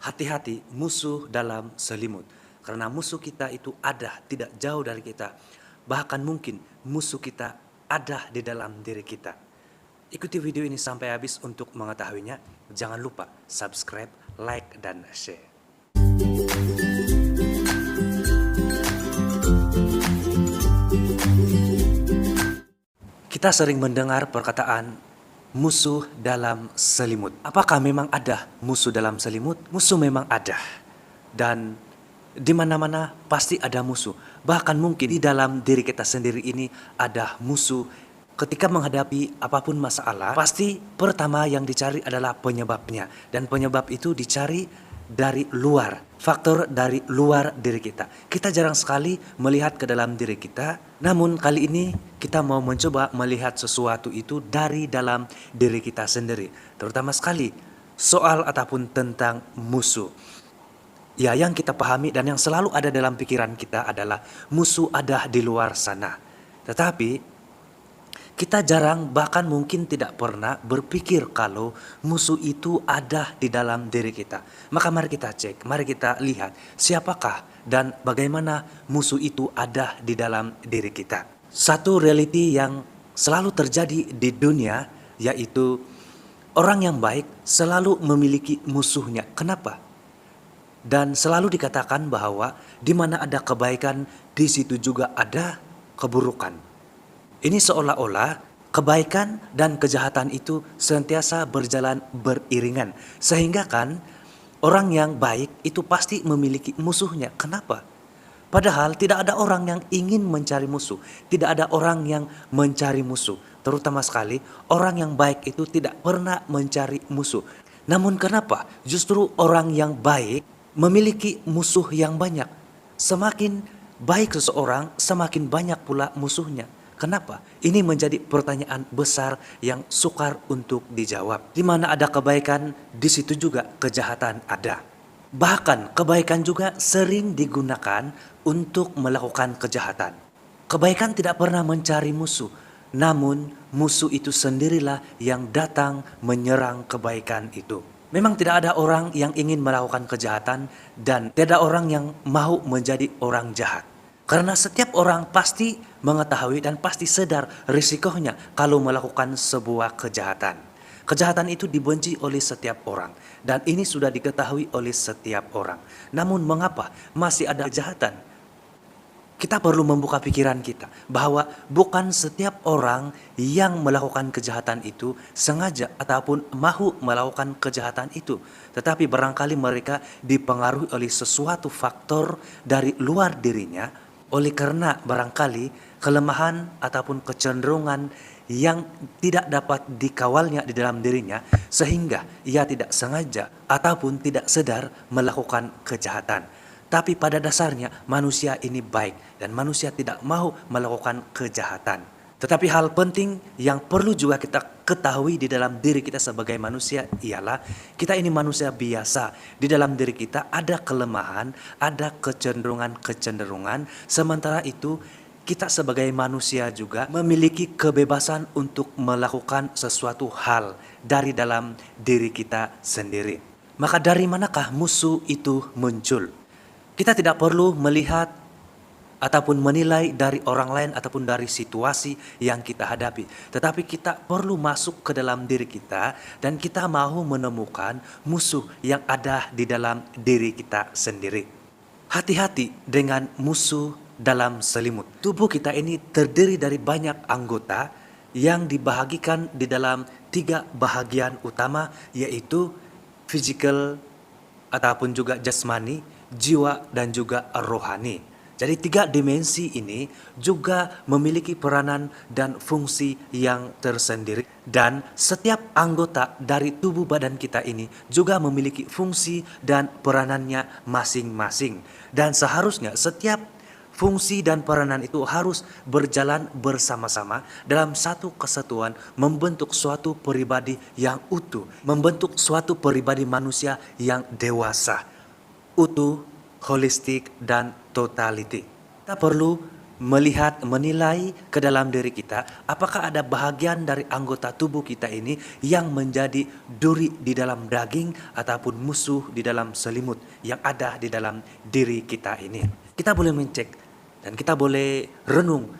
Hati-hati musuh dalam selimut. Karena musuh kita itu ada tidak jauh dari kita. Bahkan mungkin musuh kita ada di dalam diri kita. Ikuti video ini sampai habis untuk mengetahuinya. Jangan lupa subscribe, like, dan share. Kita sering mendengar perkataan musuh dalam selimut. Apakah memang ada musuh dalam selimut? Musuh memang ada. Dan di mana-mana pasti ada musuh. Bahkan mungkin di dalam diri kita sendiri ini ada musuh. Ketika menghadapi apapun masalah, pasti pertama yang dicari adalah penyebabnya. Dan penyebab itu dicari dari luar. Faktor dari luar diri kita. Kita jarang sekali melihat ke dalam diri kita. Namun kali ini kita mau mencoba melihat sesuatu itu dari dalam diri kita sendiri. Terutama sekali soal ataupun tentang musuh. Ya, yang kita pahami dan yang selalu ada dalam pikiran kita adalah musuh ada di luar sana. Tetapi kita jarang bahkan mungkin tidak pernah berpikir kalau musuh itu ada di dalam diri kita. Maka mari kita cek, mari kita lihat siapakah dan bagaimana musuh itu ada di dalam diri kita. Satu reality yang selalu terjadi di dunia yaitu orang yang baik selalu memiliki musuhnya. Kenapa? Dan selalu dikatakan bahwa di mana ada kebaikan, di situ juga ada keburukan. Ini seolah-olah kebaikan dan kejahatan itu senantiasa berjalan beriringan. Sehingga kan orang yang baik itu pasti memiliki musuhnya. Kenapa? Padahal tidak ada orang yang ingin mencari musuh. Tidak ada orang yang mencari musuh. Terutama sekali orang yang baik itu tidak pernah mencari musuh. Namun kenapa justru orang yang baik memiliki musuh yang banyak? Semakin baik seseorang, semakin banyak pula musuhnya. Kenapa? Ini menjadi pertanyaan besar yang sukar untuk dijawab. Di mana ada kebaikan, di situ juga kejahatan ada. Bahkan kebaikan juga sering digunakan untuk melakukan kejahatan. Kebaikan tidak pernah mencari musuh, namun musuh itu sendirilah yang datang menyerang kebaikan itu. Memang tidak ada orang yang ingin melakukan kejahatan dan tidak ada orang yang mau menjadi orang jahat. Karena setiap orang pasti mengetahui dan pasti sadar risikonya kalau melakukan sebuah kejahatan. Kejahatan itu dibenci oleh setiap orang. Dan ini sudah diketahui oleh setiap orang. Namun mengapa masih ada kejahatan? Kita perlu membuka pikiran kita bahwa bukan setiap orang yang melakukan kejahatan itu sengaja ataupun mahu melakukan kejahatan itu. Tetapi barangkali mereka dipengaruhi oleh sesuatu faktor dari luar dirinya. Oleh karena barangkali kelemahan ataupun kecenderungan yang tidak dapat dikawalnya di dalam dirinya sehingga ia tidak sengaja ataupun tidak sadar melakukan kejahatan. Tapi pada dasarnya manusia ini baik dan manusia tidak mau melakukan kejahatan. Tetapi hal penting yang perlu juga kita ketahui di dalam diri kita sebagai manusia ialah kita ini manusia biasa. Di dalam diri kita ada kelemahan, ada kecenderungan-kecenderungan. Sementara itu kita sebagai manusia juga memiliki kebebasan untuk melakukan sesuatu hal dari dalam diri kita sendiri. Maka dari manakah musuh itu muncul? Kita tidak perlu melihat ataupun menilai dari orang lain ataupun dari situasi yang kita hadapi. Tetapi kita perlu masuk ke dalam diri kita dan kita mau menemukan musuh yang ada di dalam diri kita sendiri. Hati-hati dengan musuh dalam selimut. Tubuh kita ini terdiri dari banyak anggota yang dibahagikan di dalam 3 bahagian utama yaitu physical ataupun juga jasmani, jiwa dan juga rohani. Jadi 3 dimensi ini juga memiliki peranan dan fungsi yang tersendiri. Dan setiap anggota dari tubuh badan kita ini juga memiliki fungsi dan peranannya masing-masing. Dan seharusnya setiap fungsi dan peranan itu harus berjalan bersama-sama dalam satu kesatuan membentuk suatu pribadi yang utuh. Membentuk suatu pribadi manusia yang dewasa, utuh, holistik, dan totality. Kita perlu melihat, menilai ke dalam diri kita, apakah ada bahagian dari anggota tubuh kita ini yang menjadi duri di dalam daging ataupun musuh di dalam selimut yang ada di dalam diri kita ini. Kita boleh mencek dan kita boleh renung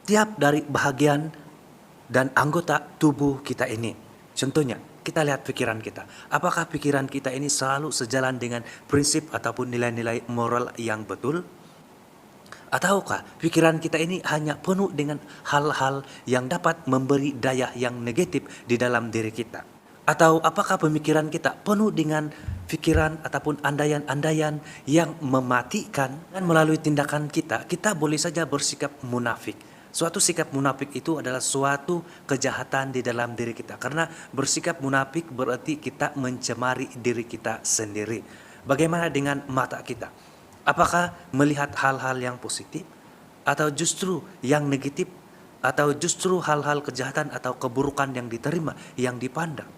tiap dari bahagian dan anggota tubuh kita ini. Contohnya, kita lihat pikiran kita. Apakah pikiran kita ini selalu sejalan dengan prinsip ataupun nilai-nilai moral yang betul? Ataukah pikiran kita ini hanya penuh dengan hal-hal yang dapat memberi daya yang negatif di dalam diri kita? Atau apakah pemikiran kita penuh dengan pikiran ataupun andaian-andaian yang mematikan, dan melalui tindakan kita boleh saja bersikap munafik. Suatu sikap munafik itu adalah suatu kejahatan di dalam diri kita. Karena bersikap munafik berarti kita mencemari diri kita sendiri. Bagaimana dengan mata kita? Apakah melihat hal-hal yang positif atau justru yang negatif atau justru hal-hal kejahatan atau keburukan yang diterima, yang dipandang?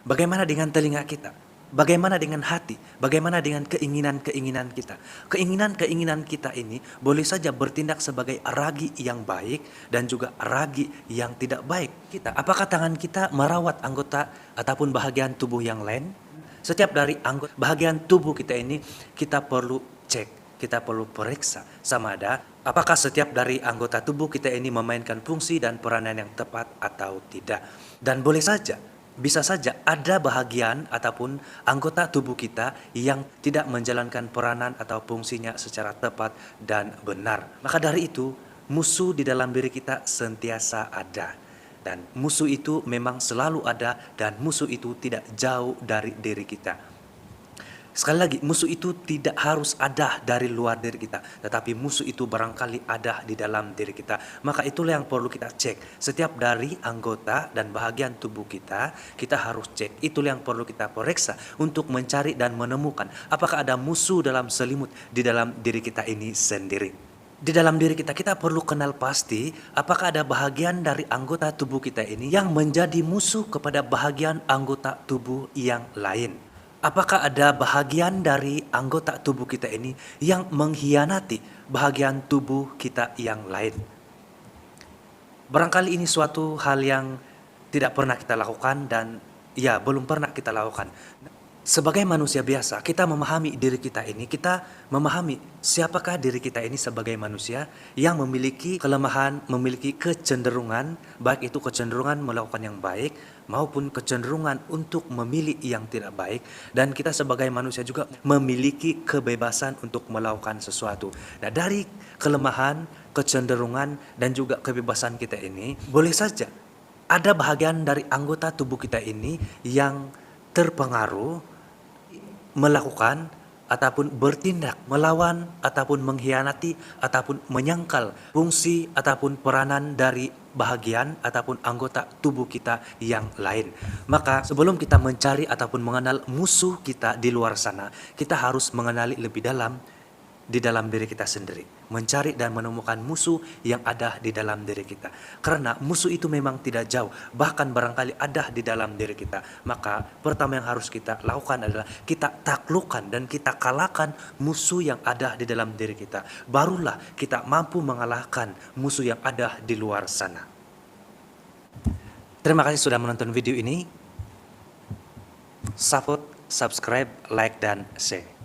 Bagaimana dengan telinga kita? Bagaimana dengan hati? Bagaimana dengan keinginan-keinginan kita? Keinginan-keinginan kita ini boleh saja bertindak sebagai ragi yang baik dan juga ragi yang tidak baik. Apakah tangan kita merawat anggota ataupun bahagian tubuh yang lain? Setiap dari anggota bahagian tubuh kita ini kita perlu cek, kita perlu periksa sama ada apakah setiap dari anggota tubuh kita ini memainkan fungsi dan peranan yang tepat atau tidak. Dan boleh saja, bisa saja ada bahagian ataupun anggota tubuh kita yang tidak menjalankan peranan atau fungsinya secara tepat dan benar. Maka dari itu, musuh di dalam diri kita sentiasa ada. Dan musuh itu memang selalu ada dan musuh itu tidak jauh dari diri kita. Sekali lagi, musuh itu tidak harus ada dari luar diri kita, tetapi musuh itu barangkali ada di dalam diri kita. Maka itulah yang perlu kita cek. Setiap dari anggota dan bahagian tubuh kita harus cek. Itulah yang perlu kita periksa untuk mencari dan menemukan apakah ada musuh dalam selimut di dalam diri kita ini sendiri. Di dalam diri kita perlu kenal pasti apakah ada bahagian dari anggota tubuh kita ini yang menjadi musuh kepada bahagian anggota tubuh yang lain. Apakah ada bahagian dari anggota tubuh kita ini yang mengkhianati bahagian tubuh kita yang lain? Barangkali ini suatu hal yang tidak pernah kita lakukan dan ya belum pernah kita lakukan. Sebagai manusia biasa, kita memahami diri kita ini, kita memahami siapakah diri kita ini sebagai manusia yang memiliki kelemahan, memiliki kecenderungan, baik itu kecenderungan melakukan yang baik maupun kecenderungan untuk memilih yang tidak baik. Dan kita sebagai manusia juga memiliki kebebasan untuk melakukan sesuatu. Nah, dari kelemahan, kecenderungan, dan juga kebebasan kita ini, boleh saja ada bahagian dari anggota tubuh kita ini yang terpengaruh melakukan ataupun bertindak melawan ataupun mengkhianati ataupun menyangkal fungsi ataupun peranan dari bahagian ataupun anggota tubuh kita yang lain. Maka sebelum kita mencari ataupun mengenal musuh kita di luar sana, kita harus mengenali lebih dalam di dalam diri kita sendiri. Mencari dan menemukan musuh yang ada di dalam diri kita. Karena musuh itu memang tidak jauh, bahkan barangkali ada di dalam diri kita. Maka pertama yang harus kita lakukan adalah kita taklukkan dan kita kalahkan musuh yang ada di dalam diri kita. Barulah kita mampu mengalahkan musuh yang ada di luar sana. Terima kasih sudah menonton video ini. Support, subscribe, like, dan share.